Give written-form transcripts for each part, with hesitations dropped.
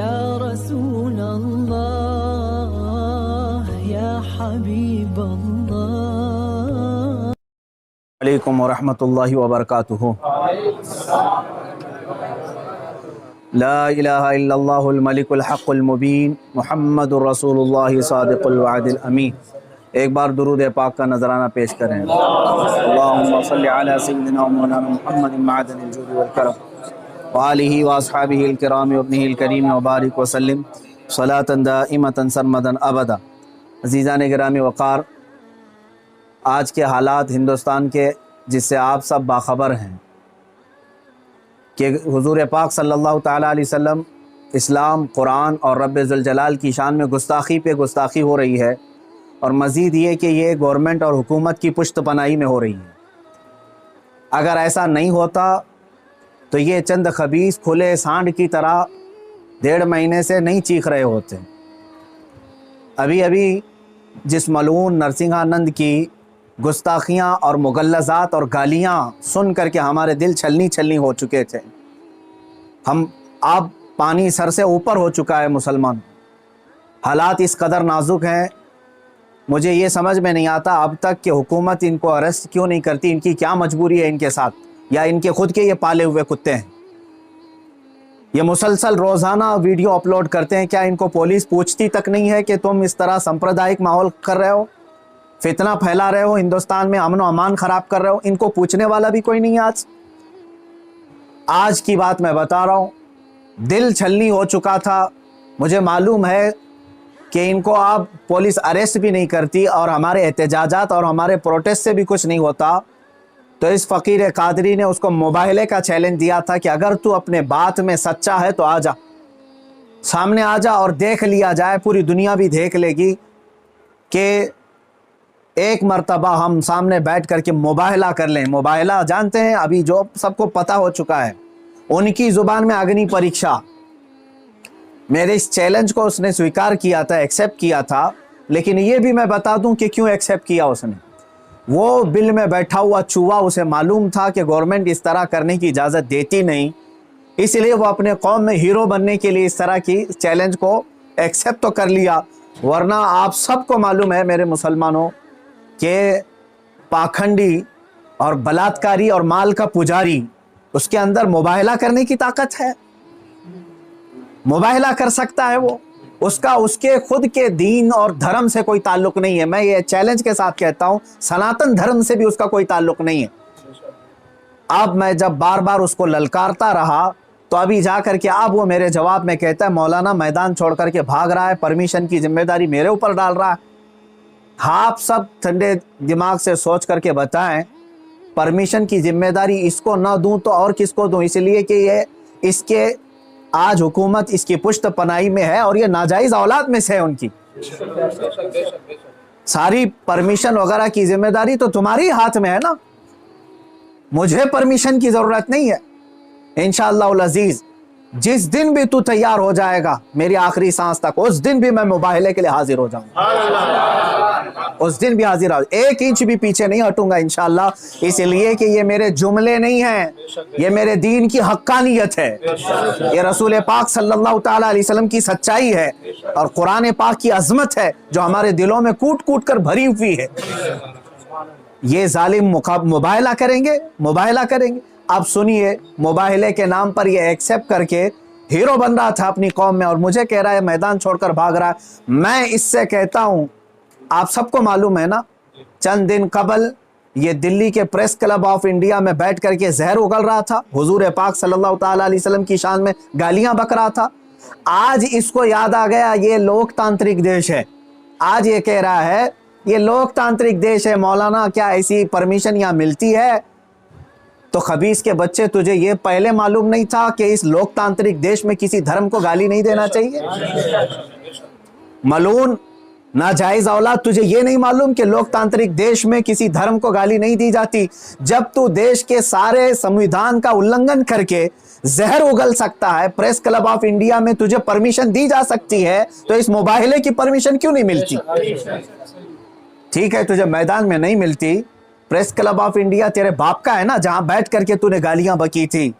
يا رسول الله يا حبيب الله علیکم ورحمۃ اللہ وبرکاتہ۔ لا الہ الا اللہ الملک الحق المبین محمد الرسول اللہ صادق الوعد الامین۔ ایک بار درود پاک کا نذرانہ پیش کریں۔ اللہم صلی علی سیدنا مولانا محمد معدن الجود والکرم وآلہ واصحابہ الکرام وابنہ الکریم وبارک وسلم صلاۃ دائمۃ سرمدا ابدا۔ عزیزان گرامی وقار، آج کے حالات ہندوستان کے جس سے آپ سب باخبر ہیں کہ حضور پاک صلی اللہ تعالیٰ علیہ وسلم، اسلام، قرآن اور رب ذوالجلال کی شان میں گستاخی پہ گستاخی ہو رہی ہے، اور مزید یہ کہ یہ گورنمنٹ اور حکومت کی پشت پناہی میں ہو رہی ہے۔ اگر ایسا نہیں ہوتا تو یہ چند خبیث کھلے سانڈ کی طرح 1.5 مہینے سے نہیں چیخ رہے ہوتے۔ ابھی جس ملعون نرسنگھانند کی گستاخیاں اور مغلظات اور گالیاں سن کر کے ہمارے دل چھلنی ہو چکے تھے، اب پانی سر سے اوپر ہو چکا ہے۔ مسلمان حالات اس قدر نازک ہیں، مجھے یہ سمجھ میں نہیں آتا اب تک کہ حکومت ان کو اریسٹ کیوں نہیں کرتی۔ ان کی کیا مجبوری ہے ان کے ساتھ، یا ان کے خود کے یہ پالے ہوئے کتے ہیں؟ یہ مسلسل روزانہ ویڈیو اپلوڈ کرتے ہیں، کیا ان کو پولیس پوچھتی تک نہیں ہے کہ تم اس طرح سمپردائک ماحول کر رہے ہو، فتنہ پھیلا رہے ہو، ہندوستان میں امن و امان خراب کر رہے ہو؟ ان کو پوچھنے والا بھی کوئی نہیں ہے۔ آج کی بات میں بتا رہا ہوں، دل چھلنی ہو چکا تھا۔ مجھے معلوم ہے کہ ان کو اب پولیس اریسٹ بھی نہیں کرتی اور ہمارے احتجاجات اور ہمارے پروٹیسٹ سے بھی کچھ نہیں ہوتا، تو اس فقیر قادری نے اس کو مباہلے کا چیلنج دیا تھا کہ اگر تو اپنے بات میں سچا ہے تو آ جا، سامنے آ جا اور دیکھ لیا جائے، پوری دنیا بھی دیکھ لے گی کہ ایک مرتبہ ہم سامنے بیٹھ کر کے مباہلہ کر لیں۔ مباہلہ جانتے ہیں، ابھی جو سب کو پتہ ہو چکا ہے، ان کی زبان میں اگنی پریکشا۔ میرے اس چیلنج کو اس نے سویکار کیا تھا، ایکسیپٹ کیا تھا، لیکن یہ بھی میں بتا دوں کہ کیوں ایکسیپٹ کیا اس نے۔ وہ بل میں بیٹھا ہوا چوہا، اسے معلوم تھا کہ گورنمنٹ اس طرح کرنے کی اجازت دیتی نہیں، اس لیے وہ اپنے قوم میں ہیرو بننے کے لیے اس طرح کی چیلنج کو ایکسیپٹ تو کر لیا۔ ورنہ آپ سب کو معلوم ہے میرے مسلمانوں کہ پاکھنڈی اور بلاتکاری اور مال کا پجاری، اس کے اندر مباہلہ کرنے کی طاقت ہے، مباہلہ کر سکتا ہے وہ۔ اس کے خود کے دین اور دھرم سے کوئی تعلق نہیں ہے۔ میں یہ چیلنج کے ساتھ کہتا ہوں، سناتن دھرم سے بھی اس کا کوئی تعلق نہیں ہے۔ اب میں جب بار بار اس کو للکارتا رہا تو ابھی جا کر کے اب وہ میرے جواب میں کہتا ہے مولانا میدان چھوڑ کر کے بھاگ رہا ہے، پرمیشن کی ذمہ داری میرے اوپر ڈال رہا ہے۔ آپ سب ٹھنڈے دماغ سے سوچ کر کے بتائیں، پرمیشن کی ذمہ داری اس کو نہ دوں تو اور کس کو دوں؟ اس لیے کہ یہ اس کے آج حکومت اس کی پشت پناہی میں ہے اور یہ ناجائز اولاد میں سے ہے ان کی۔ ساری پرمیشن وغیرہ کی ذمہ داری تو تمہاری ہاتھ میں ہے نا، مجھے پرمیشن کی ضرورت نہیں ہے۔ انشاءاللہ العزیز جس دن بھی تو تیار ہو جائے گا میری آخری سانس تک، اس دن بھی میں مباہلے کے لیے حاضر ہو جاؤں گا، اس دن بھی حاضر ہوں، 1 انچ بھی پیچھے نہیں ہٹوں گا انشاءاللہ۔ اس لیے کہ یہ میرے جملے نہیں ہیں، یہ میرے دین کی حقانیت ہے، یہ رسول پاک صلی اللہ تعالیٰ علیہ وسلم کی سچائی ہے، اور قرآن پاک کی عظمت ہے جو ہمارے دلوں میں کوٹ کر بھری ہوئی ہے۔ یہ ظالم مباہلہ کریں گے۔ اب سنیے، مباہلے کے نام پر یہ ایکسیپٹ کر کے ہیرو بن رہا تھا اپنی قوم میں، اور مجھے کہہ رہا ہے میدان چھوڑ کر بھاگ رہا ہے۔ میں اس سے کہتا ہوں، آپ سب کو معلوم ہے نا، چند دن قبل یہ دلی کے پریس کلب آف انڈیا میں بیٹھ کر کے زہر اگل رہا تھا، حضور پاک صلی اللہ تعالیٰ علیہ وسلم کی شان میں گالیاں بک رہا تھا۔ آج اس کو یاد آ گیا یہ لوک تانترک دیش ہے، آج یہ کہہ رہا ہے یہ لوک تانترک دیش ہے، مولانا کیا ایسی پرمیشن یہاں ملتی ہے؟ تو خبیث کے بچے، تجھے یہ پہلے معلوم نہیں تھا کہ اس لوک تانترک دیش میں کسی دھرم کو گالی نہیں دینا چاہیے؟ ملعون ناجائز اولاد، تجھے یہ نہیں معلوم کہ لوک تانترک دیش میں کسی دھرم کو گالی نہیں دی جاتی؟ جب تو دیش کے سارے سمویدھان کا النگھن کر کے زہر اگل سکتا ہے، پریس کلب آف انڈیا میں تجھے پرمیشن دی جا سکتی ہے، تو اس مباہلے کی پرمیشن کیوں نہیں ملتی؟ ٹھیک ہے تجھے میدان میں نہیں ملتی، پریس کلب آف انڈیا تیرے باپ کا ہے نا، جہاں بیٹھ کر کے تو نے گالیاں بکی تھی۔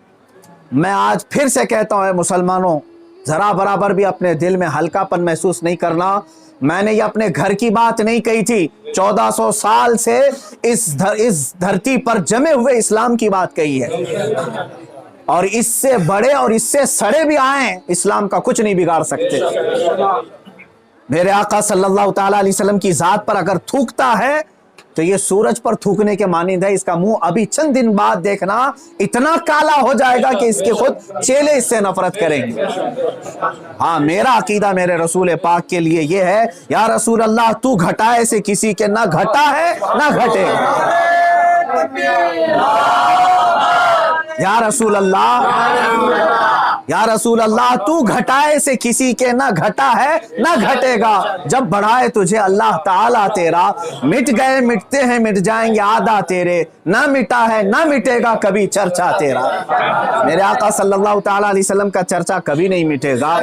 میں آج پھر سے کہتا ہوں اے مسلمانوں، जरा बराबर भी अपने दिल में हल्कापन महसूस नहीं करना। मैंने ये अपने घर की बात नहीं कही थी, 1400 साल से इस धरती पर जमे हुए इस्लाम की बात कही है। और इससे बड़े और इससे सड़े भी आए, इस्लाम का कुछ नहीं बिगाड़ सकते। मेरे आका सल्लल्लाहु ताला अलैहि वसल्लम की जात पर अगर थूकता है तो ये सूरज पर थूकने के मानिंद है। इसका मुंह अभी चंद दिन बाद देखना इतना काला हो जाएगा कि इसके खुद चेले इससे नफरत करेंगे। हाँ, मेरा अकीदा मेरे रसूल पाक के लिए ये है, या रसूल अल्लाह तू घटाए से किसी के ना घटा है ना घटे। या रसूल अल्लाह, या रसूल अल्लाह तू घटाए से किसी के ना घटा है ना घटेगा। जब बढ़ाए तुझे अल्लाह ताला तेरा, मिट गए मिटते हैं मिट जाएंगे आदा तेरे, ना मिटा है ना मिटेगा कभी चर्चा तेरा। मेरे आका सल्लल्लाहु ताला अलैहि वसल्लम का चर्चा कभी नहीं मिटेगा।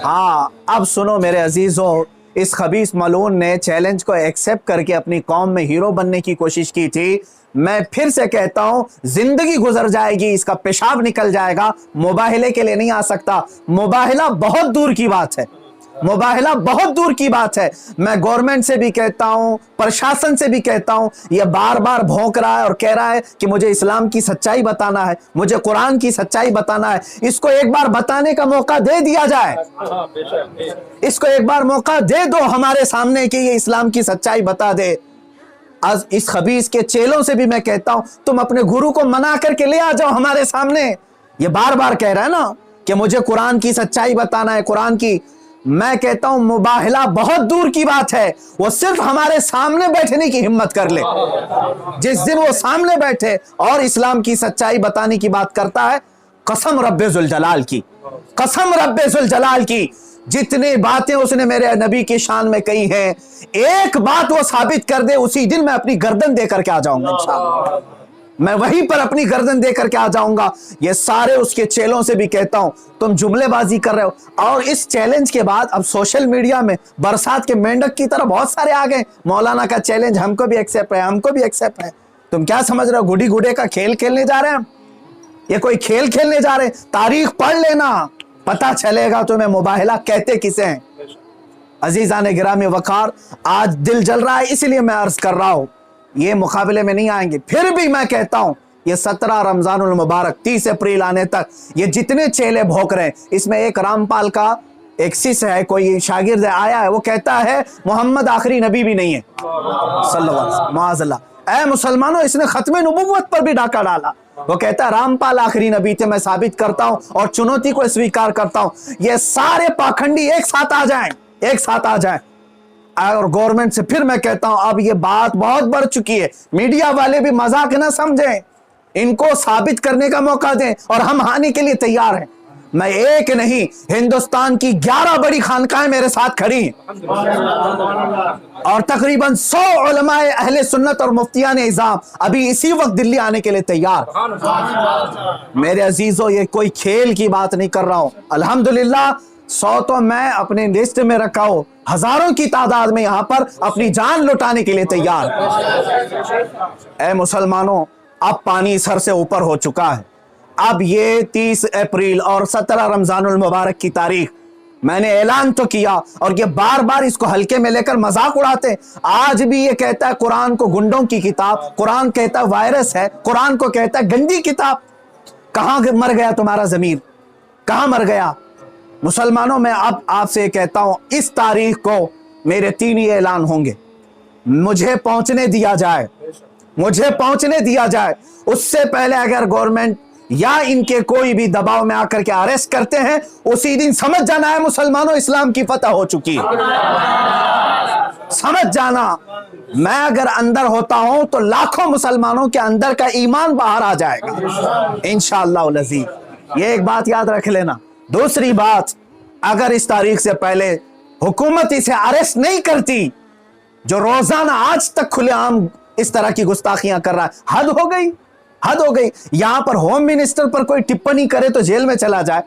हाँ, अब सुनो मेरे अजीजों, इस खबीस मलून ने चैलेंज को एक्सेप्ट करके अपनी कौम में हीरो बनने की कोशिश की थी। मैं फिर से कहता हूं, जिंदगी गुजर जाएगी, इसका पेशाब निकल जाएगा, मुबाहिले के लिए नहीं आ सकता। मुबाहिला बहुत दूर की बात है, मुबाहिला बहुत दूर की बात है। मैं गवर्नमेंट से भी कहता हूं, प्रशासन से भी कहता हूं, ये बार बार भौंक रहा है और कह रहा है कि मुझे इस्लाम की सच्चाई बताना है, मुझे कुरान की सच्चाई बताना है। इसको एक बार बताने का मौका दे दिया जाए, इसको एक बार मौका दे दो हमारे सामने कि ये इस्लाम की सच्चाई बता दे। आज इस खबीस के चेलों से भी मैं कहता हूं, तुम अपने गुरु को मना करके ले आ जाओ हमारे सामने। ये बार बार कह रहा है ना कि मुझे कुरान की सच्चाई बताना है, कुरान की। मैं कहता हूं मुबाहिला बहुत दूर की बात है, वो सिर्फ हमारे सामने बैठने की हिम्मत कर ले। जिस दिन वो सामने बैठे और इस्लाम की सच्चाई बताने की बात करता है, कसम रब्बे जुल जलाल की, कसम रब्बे जुल जलाल की, जितनी बातें उसने मेरे नबी की शान में कही हैं, एक बात वो साबित कर दे, उसी दिन मैं अपनी गर्दन दे करके आ जाऊंगा इंशाअल्लाह। मैं वहीं पर अपनी गर्दन दे करके आ जाऊंगा। ये सारे उसके चेलों से भी कहता हूं, तुम जुमलेबाजी कर रहे हो। और इस चैलेंज के बाद अब सोशल मीडिया में बरसात के मेंढक की तरह बहुत सारे आ गए, मौलाना का चैलेंज हमको भी एक्सेप्ट है, हमको भी एक्सेप्ट है। तुम क्या समझ रहे हो, गुडी गुडे का खेल खेलने जा रहे हैं? ये कोई खेल खेलने जा रहे हैं? तारीख पढ़ लेना, पता चलेगा तुम्हें मुबाहिला कहते किसे हैं। अजीजान गिरामी वकार, आज दिल जल रहा है इसलिए मैं अर्ज कर रहा हूं, ये मुकाबले में नहीं आएंगे। फिर भी मैं कहता हूं, ये 17 रमजानुल मुबारक 30 अप्रैल आने तक ये जितने चेले भौंक रहे हैं, इसमें एक रामपाल का एक शिष्य है, कोई शागिर्द आया है, वो कहता है मोहम्मद आखिरी नबी भी नहीं है सल्लल्लाहु अलैहि वसल्लम। माअज़ल्लाह। ऐ मुसलमानों, इसने खत्मे नबुव्वत पर भी डाका डाला। वो कहता है रामपाल आखिरी नबी थे, मैं साबित करता हूं और चुनौती को स्वीकार करता हूं। ये सारे पाखंडी एक साथ आ जाएं, एक साथ आ जाएं। और गवर्नमेंट से फिर मैं कहता हूं, अब ये बात बहुत बढ़ चुकी है, मीडिया वाले भी मजाक ना समझें, इनको साबित करने का मौका दें और हम हानि के लिए तैयार हैं। मैं एक नहीं, हिंदुस्तान की 11 बड़ी खानकाएं मेरे साथ खड़ी हैं और तकरीबन 100 उलमाए अहले सुन्नत और मुफ्तियान इज़ाम अभी इसी वक्त दिल्ली आने के लिए तैयार। मेरे अजीजों, ये कोई खेल की बात नहीं कर रहा हूं। अल्हम्दुलिल्लाह 100 तो मैं अपने लिस्ट में रखा हूं, हजारों की तादाद में यहां पर अपनी जान लुटाने के लिए तैयार। ऐ मुसलमानों, अब पानी सर से ऊपर हो चुका है। अब ये 30 अप्रैल और 17 रमजानुल मुबारक की तारीख मैंने ऐलान तो किया और ये बार बार इसको हल्के में लेकर मजाक उड़ाते। आज भी ये कहता है कुरान को गुंडों की किताब, कुरान कहता है वायरस है, कुरान को कहता है गंदी किताब। कहां मर गया तुम्हारा ज़मीर, कहां मर गया? मुसलमानों, मैं अब आपसे कहता हूं, इस तारीख को मेरे 3 ही ऐलान होंगे। मुझे पहुंचने दिया जाए, मुझे पहुंचने दिया जाए। उससे पहले अगर गवर्नमेंट या इनके कोई भी दबाव में आकर के अरेस्ट करते हैं, उसी दिन समझ जाना है मुसलमानों, इस्लाम की फतह हो चुकी है। समझ जाना, मैं अगर अंदर होता हूं तो लाखों मुसलमानों के अंदर का ईमान बाहर आ जाएगा इंशाअल्लाह अज़ीज़। ये एक बात याद रख लेना। दूसरी बात, अगर इस तारीख से पहले हुकूमत इसे अरेस्ट नहीं करती, जो रोजाना आज तक खुलेआम इस तरह की गुस्ताखियां कर रहा है, हद हो गई, हद हो गई। यहां पर होम मिनिस्टर पर कोई टिप्पणी करे तो जेल में चला जाए,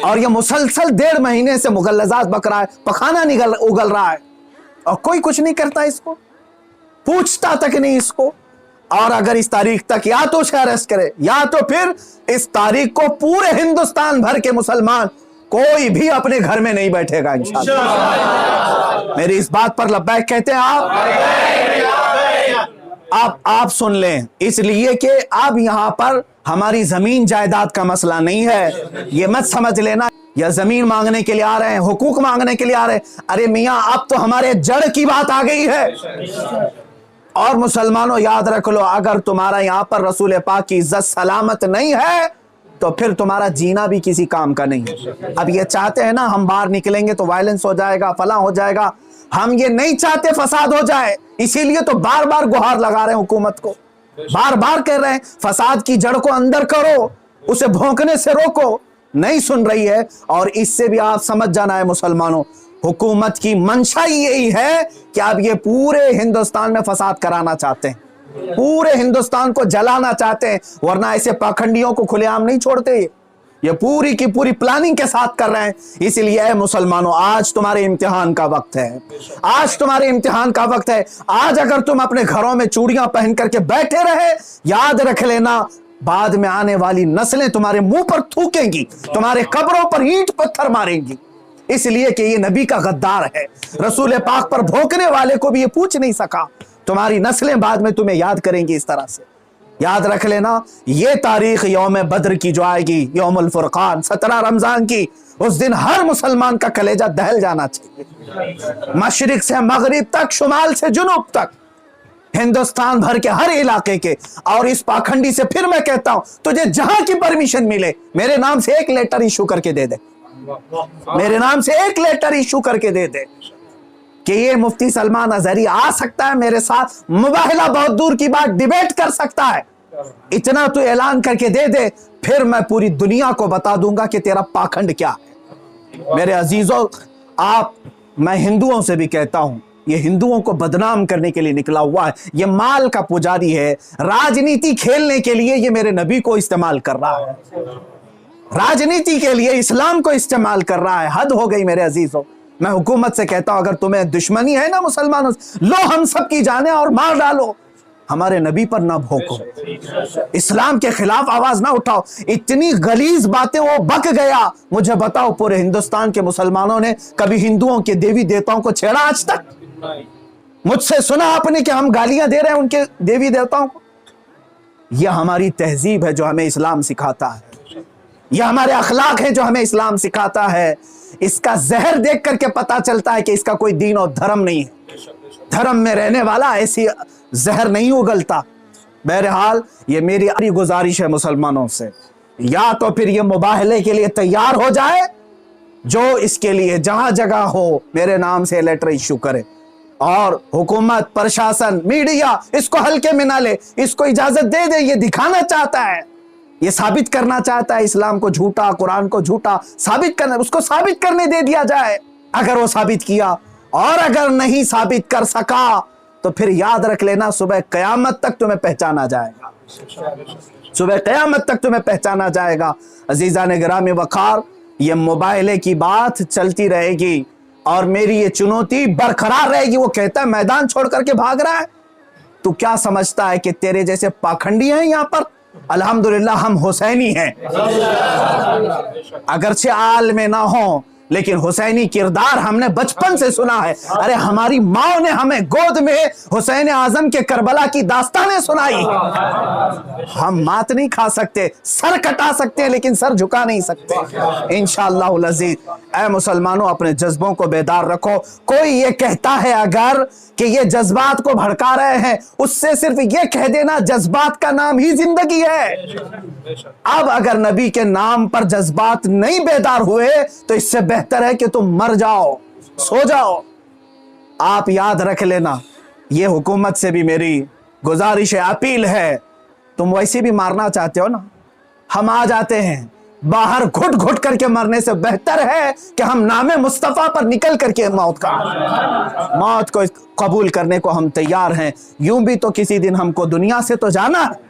और ये मुसलसल 1.5 महीने से मुगल्लजात बक रहा है, पखाना उगल रहा है और कोई कुछ नहीं करता, इसको पूछता तक नहीं इसको। और अगर इस तारीख तक या तो उसे अरेस्ट करे या तो फिर इस तारीख को पूरे हिंदुस्तान भर के मुसलमान कोई भी अपने घर में नहीं बैठेगा इंशाअल्लाह। मेरी इस बात पर लब्बैक कहते हैं आप सुन लें, इसलिए कि अब यहां पर हमारी जमीन जायदाद का मसला नहीं है। ये मत समझ लेना या जमीन मांगने के लिए आ रहे हैं, हुकूक मांगने के लिए आ रहे हैं। अरे मियां, अब तो हमारे जड़ की बात आ गई है। और मुसलमानों याद रख लो, अगर तुम्हारा यहां पर रसूल पाक की इज्जत सलामत नहीं है तो फिर तुम्हारा जीना भी किसी काम का नहीं है। अब ये चाहते हैं ना हम बाहर निकलेंगे तो वायलेंस हो जाएगा, फला हो जाएगा। हम ये नहीं चाहते फसाद हो जाए, इसीलिए तो बार बार गुहार लगा रहे हैं हुकूमत को, बार बार कह रहे हैं फसाद की जड़ को अंदर करो, उसे भौंकने से रोको। नहीं सुन रही है। और इससे भी आप समझ जाना है मुसलमानों, हुकूमत की मंशा यही है कि आप ये पूरे हिंदुस्तान में फसाद कराना चाहते हैं, पूरे हिंदुस्तान को जलाना चाहते हैं, वरना ऐसे पाखंडियों को खुलेआम नहीं छोड़ते। ये पूरी की पूरी प्लानिंग के साथ कर रहे हैं। इसलिए मुसलमानों, आज तुम्हारे इम्तिहान का वक्त है, आज तुम्हारे इम्तिहान का वक्त है। आज अगर तुम अपने घरों में चूड़ियां पहन करके बैठे रहे, याद रख लेना बाद में आने वाली नस्लें तुम्हारे मुंह पर थूकेंगी, तुम्हारे कब्रों पर ईंट पत्थर मारेंगी। इसलिए कि ये नबी का गद्दार है, रसूल पाक पर भोंकने वाले को भी ये पूछ नहीं सका। तुम्हारी नस्लें बाद में तुम्हें याद करेंगी इस तरह से। याद रख लेना, ये तारीख यौम बद्र की जो आएगी, यौमुल फुरकान 17 रमजान की, उस दिन हर मुसलमान का कलेजा दहल जाना चाहिए। मशरिक से मगरिब तक, शुमाल से जुनूब तक, हिंदुस्तान भर के हर इलाके के। और इस पाखंडी से फिर मैं कहता हूं, तुझे जहां की परमिशन मिले मेरे नाम से एक लेटर इशू करके दे दे, मेरे नाम से एक लेटर इशू करके दे दे कि ये मुफ्ती सलमान अजहरी आ सकता है मेरे साथ, मुबाहिला बहुत दूर की बात, डिबेट कर सकता है। इतना तू ऐलान करके दे दे, फिर मैं पूरी दुनिया को बता दूंगा कि तेरा पाखंड क्या है। मेरे अजीजों, मैं हिंदुओं से भी कहता हूं, ये हिंदुओं को बदनाम करने के लिए निकला हुआ है, ये माल का पुजारी है, राजनीति खेलने के लिए ये मेरे नबी को इस्तेमाल कर रहा है, राजनीति के लिए इस्लाम को इस्तेमाल कर रहा है। हद हो गई मेरे अजीजों। मैं हुकूमत से कहता हूं, अगर तुम्हें दुश्मनी है ना मुसलमानों से, लो हम सब की जाने और मार डालो, हमारे नबी पर ना भोंको, इस्लाम के खिलाफ आवाज ना उठाओ। इतनी गलीज बातें वो बक गया। मुझे बताओ, पूरे हिंदुस्तान के मुसलमानों ने कभी हिंदुओं के देवी देवताओं को छेड़ा आज तक? मुझसे सुना आपने कि हम गालियां दे रहे हैं उनके देवी देवताओं को? यह हमारी तहजीब है जो हमें इस्लाम सिखाता है, यह हमारे अखलाक है जो हमें इस्लाम सिखाता है। इसका जहर देख करके पता चलता है कि इसका कोई दीन और धर्म नहीं है। धर्म में रहने वाला ऐसी जहर नहीं उगलता। बहरहाल ये मेरी गुजारिश है मुसलमानों से, या तो फिर ये मुबाहले के लिए तैयार हो जाए, जो इसके लिए जहां जगह हो मेरे नाम से लेटर इश्यू करे, और हुकूमत, प्रशासन, मीडिया इसको हल्के में ना ले, इसको इजाजत दे दे। ये दिखाना चाहता है, ये साबित करना चाहता है इस्लाम को झूठा, कुरान को झूठा साबित करना, उसको साबित करने दे दिया जाए। अगर वो साबित किया, और अगर नहीं साबित कर सका तो फिर याद रख लेना, सुबह कयामत तक तुम्हें पहचाना जाएगा, सुबह कयामत तक तुम्हें पहचाना जाएगा। अजीजान गिरामी वकार, ये मुबाहले की बात चलती रहेगी और मेरी ये चुनौती बरकरार रहेगी। वो कहता है मैदान छोड़ करके भाग रहा है, तू क्या समझता है कि तेरे जैसे पाखंडी हैं यहां पर? अल्हम्दुलिल्लाह हम हुसैनी हैं, अगरचे आल में ना हो, लेकिन हुसैनी किरदार हमने बचपन से सुना है। अरे हमारी माँ ने हमें गोद में हुसैन आजम के करबला की दास्तानें सुनाई। हम मात नहीं खा सकते, सर कटा सकते हैं लेकिन सर झुका नहीं सकते इंशाअल्लाह अज़ीज़। ऐ मुसलमानों, अपने जज्बों को बेदार रखो। कोई ये कहता है अगर कि ये जज्बात को भड़का रहे हैं, उससे सिर्फ ये कह देना जज्बात का नाम ही जिंदगी है। अब अगर नबी के नाम पर जज्बात नहीं बेदार हुए तो इससे बेहतर है कि तुम मर जाओ, सो जाओ। आप याद रख लेना, ये हुकूमत से भी मेरी गुजारिश है, अपील है, तुम वैसे भी मारना चाहते हो ना, हम आ जाते हैं। बाहर घुट घुट करके मरने से बेहतर है कि हम नामे मुस्तफा पर निकल करके मौत को कबूल करने को हम तैयार हैं। यूं भी तो किसी दिन हमको दुनिया से तो जाना है।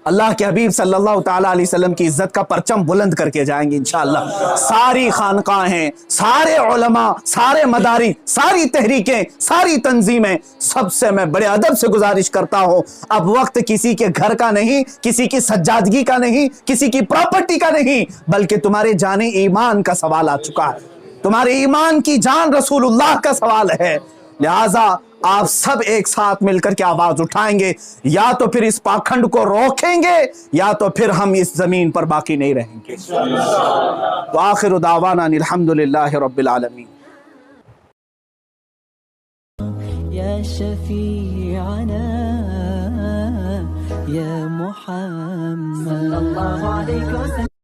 اللہ کے حبیب صلی اللہ تعالیٰ علیہ وسلم کی عزت کا پرچم بلند کر کے جائیں گے انشاءاللہ. ساری خانقاہیں، سارے علماء، سارے مدارس، ساری تحریکیں، ساری تنظیمیں، سب سے میں بڑے ادب سے گزارش کرتا ہوں، اب وقت کسی کے گھر کا نہیں، کسی کی سجادگی کا نہیں، کسی کی پراپرٹی کا نہیں، بلکہ تمہارے جان ایمان کا سوال آ چکا ہے. تمہارے ایمان کی جان رسول اللہ کا سوال ہے. لہٰذا آپ سب ایک ساتھ مل کر کے آواز اٹھائیں گے، یا تو پھر اس پاکھنڈ کو روکیں گے یا تو پھر ہم اس زمین پر باقی نہیں رہیں گے. وآخر دعوانا الحمدللہ رب العالمین. يا شفيعنا يا محمد صلى الله عليه وسلم.